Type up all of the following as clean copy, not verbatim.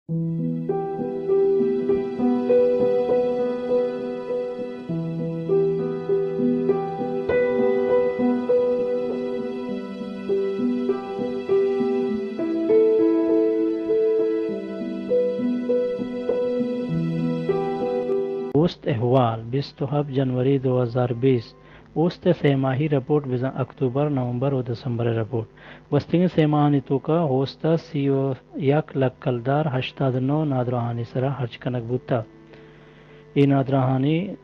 اوست احوال 27 जनवरी 2020 اوست سه ماهی رپورت ویزا اکتبر نوامبر و دسامبر رپورت وستینگ سه ماهانی توکا هوستا 31 لک کلدار 89 نادراهانی سرا هرچ کنک بوتا ای نادراهانی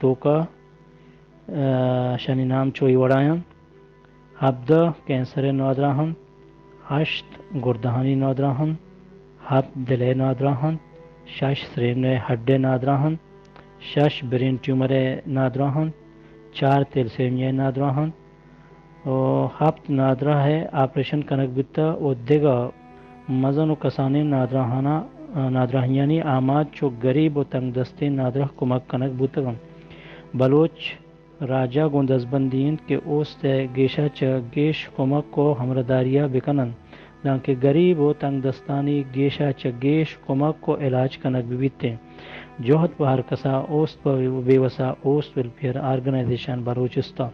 توکا شنی نام چوی وڑایان 17 کینسر نادراهن 8 گردهانی نادراهن 7 دل نادراهن 6 سرین हड्डे नादराहन 6 brain tumour नादराहन 4 तेलसेमिया नादराहन और 7 नादरा है ऑपरेशन कनक बित्ता और देगा मजन व कसाने नादराहाना नादराहियानी आमाद चो गरीब व तंग दस्ते नादरा कुमक कनक बुतगम बलोच राजा गुंदजबंदीन के ओस्त गेशा च गेश कुमक को हमरदारिया बिकनन दांके गरीब व तंग दस्तानी गेशा च गेश कुमक को इलाज कनक बिबिते जोहत पहार कसा ओस्त बेवसा ओस्त वेलफेयर ऑर्गेनाइजेशन बलूचिस्तान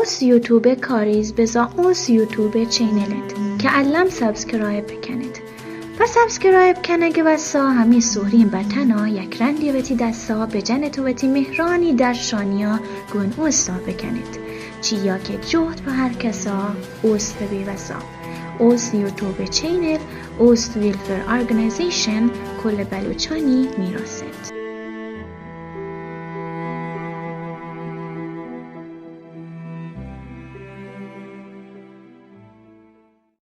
اوس یوتیوب کاریز بزا اوس یوتیوب چینلت که علم سابسکرایب بکنید و سابسکرایب کنگه وسا همی سوریم بطنا یک رندی وتی دستا به جنتو وتی مهرانی در شانیا گون اوستا بکنید چیا که جهد به هر کسا اوست بی وسا اوست یوتیوب چینل اوست ویلفر ارگنیزیشن کل بلوچانی میراسد